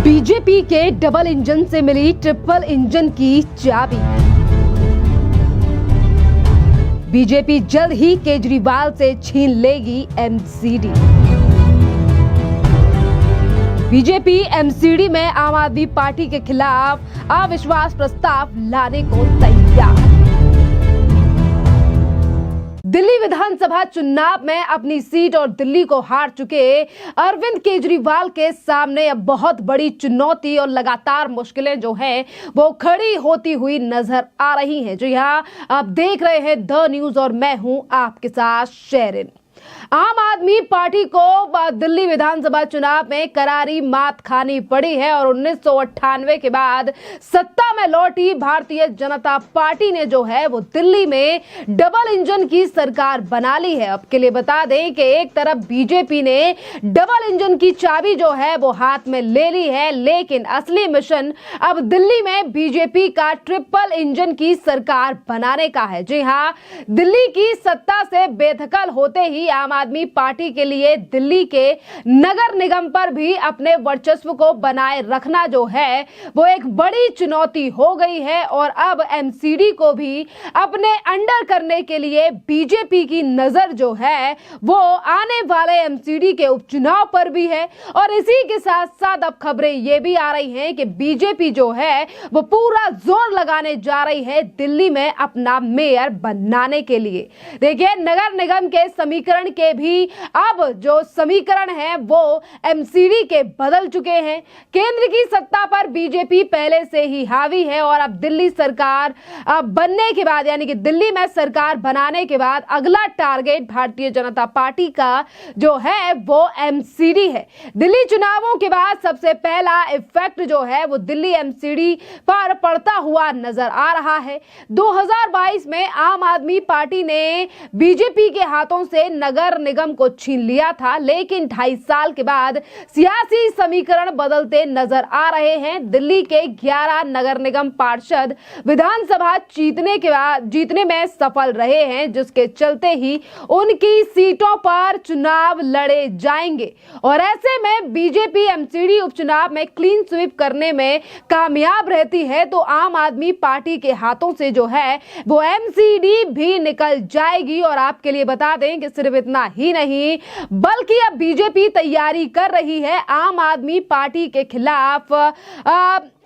BJP के double engine से मिली triple engine की चाबी। बीजेपी जल्द ही केजरीवाल से छीन लेगी एमसीडी। बीजेपी एमसीडी में आम आदमी पार्टी के खिलाफ अविश्वास प्रस्ताव लाने को तैयार। दिल्ली विधानसभा चुनाव में अपनी सीट और दिल्ली को हार चुके अरविंद केजरीवाल के सामने अब बहुत बड़ी चुनौती और लगातार मुश्किलें जो हैं वो खड़ी होती हुई नजर आ रही हैं। जी हाँ, आप देख रहे हैं द न्यूज और मैं हूं आपके साथ शेरिन। आम आदमी पार्टी को दिल्ली विधानसभा चुनाव में करारी मात खानी पड़ी है और 1998 के बाद सत्ता में लौटी भारतीय जनता पार्टी ने जो है वो दिल्ली में डबल इंजन की सरकार बना ली है। अब के लिए बता दें कि एक तरफ बीजेपी ने डबल इंजन की चाबी जो है वो हाथ में ले ली है, लेकिन असली मिशन अब दिल्ली में बीजेपी का ट्रिपल इंजन की सरकार बनाने का है। जी हाँ, दिल्ली की सत्ता से बेदखल होते ही आम आदमी पार्टी के लिए दिल्ली के नगर निगम पर भी अपने वर्चस्व को बनाए रखना जो है वो एक बड़ी चुनौती हो गई है और अब एमसीडी को भी अपने अंडर करने के लिए बीजेपी की नजर जो है वो आने वाले एमसीडी के उपचुनाव पर भी है। और इसी के साथ साथ अब खबरें ये भी आ रही हैं कि बीजेपी जो है वो पूरा जोर लगाने जा रही है दिल्ली में अपना मेयर बनाने के लिए। देखिए, नगर निगम के समीकरण के भी अब जो समीकरण है वो एमसीडी के बदल चुके हैं। केंद्र की सत्ता पर बीजेपी पहले से ही हावी है और अब दिल्ली सरकार बनने के बाद यानी कि दिल्ली में सरकार बनाने के बाद अगला टारगेट भारतीय जनता पार्टी का जो है वो एमसीडी है। दिल्ली चुनावों के बाद सबसे पहला इफेक्ट जो है वो दिल्ली एमसीडी पर पड़ता हुआ नजर आ रहा है। 2022 में आम आदमी पार्टी ने बीजेपी के हाथों से नगर निगम को छीन लिया था, लेकिन 2.5 साल के बाद सियासी समीकरण बदलते नजर आ रहे हैं। दिल्ली के 11 नगर निगम पार्षद विधानसभा जीतने में सफल रहे हैं, जिसके चलते ही उनकी सीटों पर चुनाव लड़े जाएंगे और ऐसे में बीजेपी एमसीडी उपचुनाव में क्लीन स्वीप करने में कामयाब रहती है तो आम आदमी पार्टी के हाथों से जो है वो एमसीडी भी निकल जाएगी। और आपके लिए बता दें कि सिर्फ इतना ही नहीं बल्कि अब बीजेपी तैयारी कर रही है आम आदमी पार्टी के खिलाफ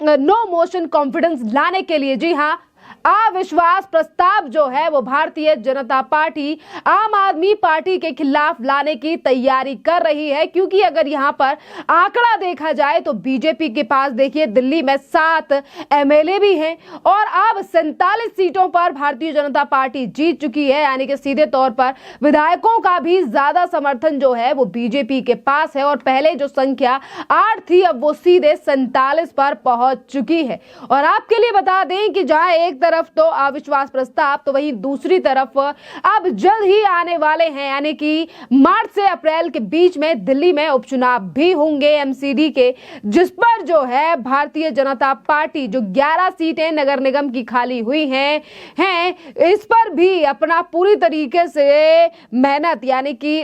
नो मोशन कॉन्फिडेंस लाने के लिए। जी हाँ, अविश्वास प्रस्ताव जो है वो भारतीय जनता पार्टी आम आदमी पार्टी के खिलाफ लाने की तैयारी कर रही है, क्योंकि अगर यहां पर आंकड़ा देखा जाए तो बीजेपी के पास देखिए दिल्ली में 7 एमएलए भी हैं और अब 47 सीटों पर भारतीय जनता पार्टी जीत चुकी है, यानी कि सीधे तौर पर विधायकों का भी ज्यादा समर्थन जो है वो बीजेपी के पास है और पहले जो संख्या 8 थी अब वो सीधे 47 पर पहुंच चुकी है। और आपके लिए बता दें कि जहां एक तरफ तो अविश्वास प्रस्ताव तो वहीं दूसरी तरफ अब जल्द ही आने वाले हैं, यानी कि मार्च से अप्रैल के बीच में दिल्ली में उपचुनाव भी होंगे एमसीडी के, जिस पर जो है भारतीय जनता पार्टी जो 11 सीटें नगर निगम की खाली हुई हैं इस पर भी अपना पूरी तरीके से मेहनत यानी कि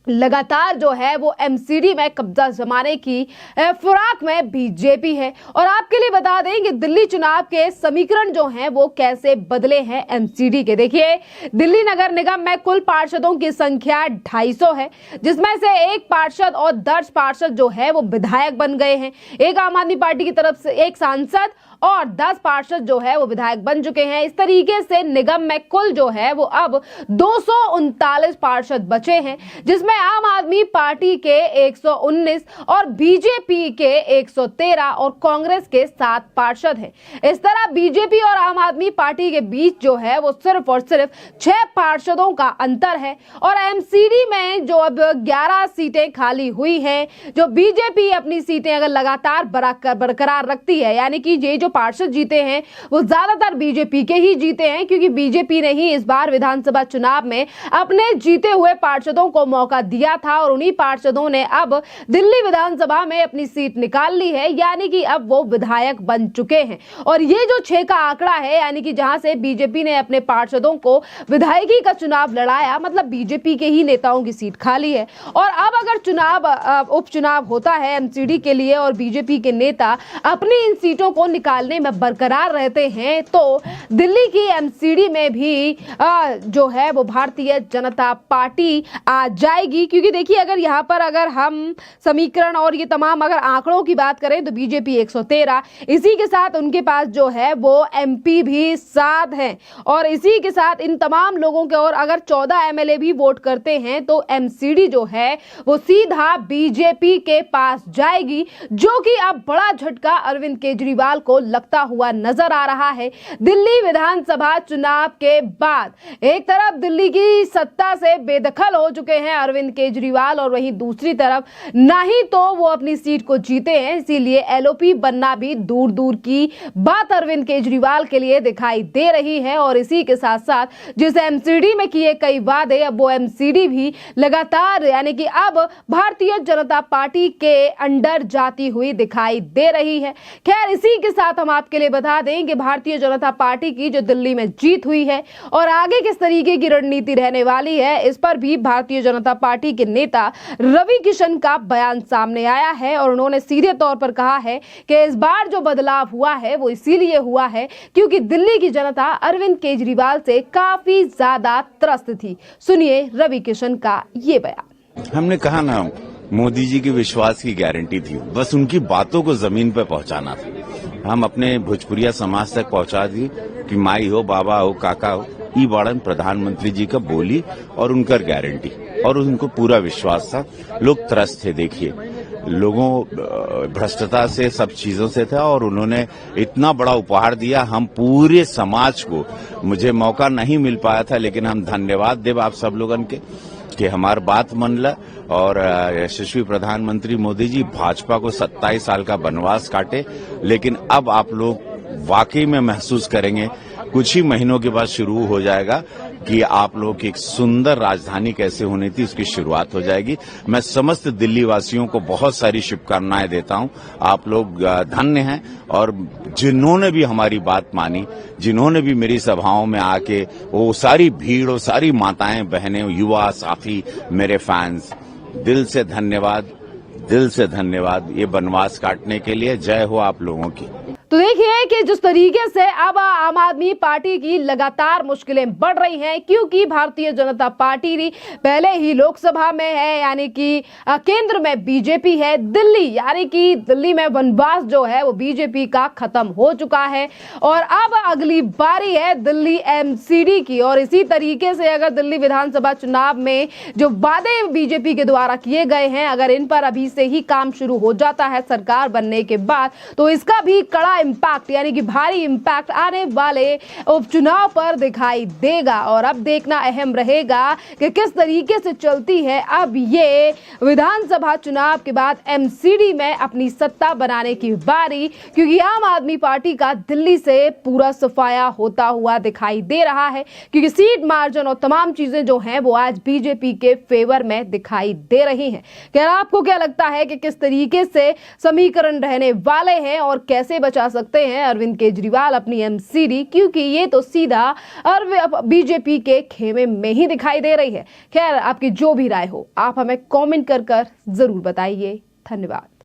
लगातार जो है वो एमसीडी में कब्जा जमाने की फिराक में बीजेपी है। और आपके लिए बता दें कि दिल्ली चुनाव के समीकरण जो हैं वो कैसे बदले हैं एमसीडी के। देखिए, दिल्ली नगर निगम में कुल पार्षदों की संख्या 250 है, जिसमें से एक पार्षद और 10 पार्षद जो है वो विधायक बन गए हैं। एक आम आदमी पार्टी की तरफ से एक सांसद और 10 पार्षद जो है वो विधायक बन चुके हैं। इस तरीके से निगम में कुल जो है वो अब 239 पार्षद बचे हैं, जिसमें आम आदमी पार्टी के 119 और बीजेपी के 113 और कांग्रेस के 7 पार्षद हैं। इस तरह बीजेपी और आम आदमी पार्टी के बीच जो है वो सिर्फ और सिर्फ 6 पार्षदों का अंतर है। और एमसीडी में जो अब 11 सीटें खाली हुई हैं, जो बीजेपी अपनी सीटें अगर लगातार बरकरार रखती है, यानी कि ये जो पार्षद जीते हैं वो ज्यादातर बीजेपी के ही जीते हैं, क्योंकि बीजेपी ने ही इस बार विधानसभा चुनाव में अपने जीते हुए पार्षदों को मौका दिया था और उन्हीं पार्षदों ने अब दिल्ली विधानसभा में अपनी सीट निकाल ली है, यानी कि अब वो विधायक बन चुके हैं। और ये जो 6 का आंकड़ा है, यानी कि जहां से बीजेपी ने अपने पार्षदों को विधायकी का चुनाव लड़ाया, मतलब बीजेपी के ही नेताओं की सीट खाली है। और अब अगर उपचुनाव होता है एमसीडी के लिए और बीजेपी के नेता अपनी इन सीटों को निकालने में बरकरार रहते हैं, तो दिल्ली की एमसीडी में भी जो है वो भारतीय जनता पार्टी आ जाएगी। क्योंकि देखिए, अगर हम समीकरण और ये तमाम अगर आंकड़ों की बात करें तो बीजेपी 113, इसी के साथ उनके पास जो है वो एमपी भी 7 हैं और इसी के साथ इन तमाम लोगों के और अगर 14 एमएलए भी वोट करते हैं तो एमसीडी जो है वो सीधा बीजेपी के पास जाएगी, जो कि अब बड़ा झटका अरविंद केजरीवाल को लगता हुआ नजर आ रहा है। दिल्ली विधानसभा चुनाव के बाद एक तरफ दिल्ली की सत्ता से बेदखल हो चुके हैं अरविंद केजरीवाल और वहीं दूसरी तरफ ना ही तो वो अपनी सीट को जीते हैं, इसीलिए एलओपी बनना भी दूर दूर की बात अरविंद केजरीवाल के लिए दिखाई दे रही है। और इसी के साथ साथ जिस एमसीडी में किए कई वादे, अब वो एमसीडी भी लगातार यानी कि अब भारतीय जनता पार्टी के अंडर जाती हुई दिखाई दे रही है। खैर, इसी के साथ हम आपके लिए बता दें कि भारतीय जनता पार्टी की जो दिल्ली में जीत हुई है और आगे किस तरीके की रणनीति रहने वाली है, इस पर भी भारतीय जनता पार्टी के नेता रवि किशन का बयान सामने आया है और उन्होंने सीधे तौर पर कहा है कि इस बार जो बदलाव हुआ है वो इसीलिए हुआ है क्योंकि दिल्ली की जनता अरविंद केजरीवाल से काफी ज्यादा त्रस्त थी। सुनिए रवि किशन का ये बयान। हमने कहा ना, मोदी जी के विश्वास की गारंटी थी, बस उनकी बातों को जमीन पर पहुंचाना था। हम अपने भोजपुरिया समाज तक पहुंचा दिए कि माई हो, बाबा हो, काका हो, ई बाड़न प्रधानमंत्री जी का बोली और उनकर गारंटी, और उनको पूरा विश्वास था। लोग त्रस्त थे। देखिए, लोगों भ्रष्टता से, सब चीजों से था और उन्होंने इतना बड़ा उपहार दिया हम पूरे समाज को। मुझे मौका नहीं मिल पाया था, लेकिन हम धन्यवाद देव आप सब लोगन के कि हमार बात मनला और यशस्वी प्रधानमंत्री मोदी जी भाजपा को 27 साल का वनवास काटे, लेकिन अब आप लोग वाकई में महसूस करेंगे, कुछ ही महीनों के बाद शुरू हो जाएगा कि आप लोग की एक सुंदर राजधानी कैसे होनी थी उसकी शुरुआत हो जाएगी। मैं समस्त दिल्ली वासियों को बहुत सारी शुभकामनाएं देता हूं। आप लोग धन्य हैं और जिन्होंने भी हमारी बात मानी, जिन्होंने भी मेरी सभाओं में आके, वो सारी भीड़, वो सारी माताएं, बहनें, युवा साथी, मेरे फैंस, दिल से धन्यवाद, दिल से धन्यवाद ये वनवास काटने के लिए। जय हो आप लोगों की। तो देखिए कि जिस तरीके से अब आम आदमी पार्टी की लगातार मुश्किलें बढ़ रही हैं, क्योंकि भारतीय जनता पार्टी पहले ही लोकसभा में है, यानी कि केंद्र में बीजेपी है, दिल्ली यानी कि दिल्ली में वनवास जो है वो बीजेपी का खत्म हो चुका है और अब अगली बारी है दिल्ली एमसीडी की। और इसी तरीके से अगर दिल्ली विधानसभा चुनाव में जो वादे बीजेपी के द्वारा किए गए हैं, अगर इन पर अभी से ही काम शुरू हो जाता है सरकार बनने के बाद, तो इसका भी कड़ा इंपैक्ट यानी कि भारी इंपैक्ट आने वाले उपचुनाव पर दिखाई देगा। और अब देखना अहम रहेगा कि किस तरीके से चलती है अब ये विधानसभा चुनाव के बाद एमसीडी में अपनी सत्ता बनाने की बारी, क्योंकि आम आदमी पार्टी का दिल्ली से पूरा सफाया होता हुआ दिखाई दे रहा है, क्योंकि सीट मार्जिन और तमाम चीजें जो हैं वो आज बीजेपी के फेवर में दिखाई दे रही हैं। क्या आपको क्या लगता है कि किस तरीके से समीकरण रहने वाले हैं और कैसे बचा सकते हैं अरविंद केजरीवाल अपनी एमसीडी, क्योंकि ये तो सीधा बीजेपी के खेमे में ही दिखाई दे रही है। खैर, आपकी जो भी राय हो आप हमें कमेंट कर जरूर बताइए। धन्यवाद।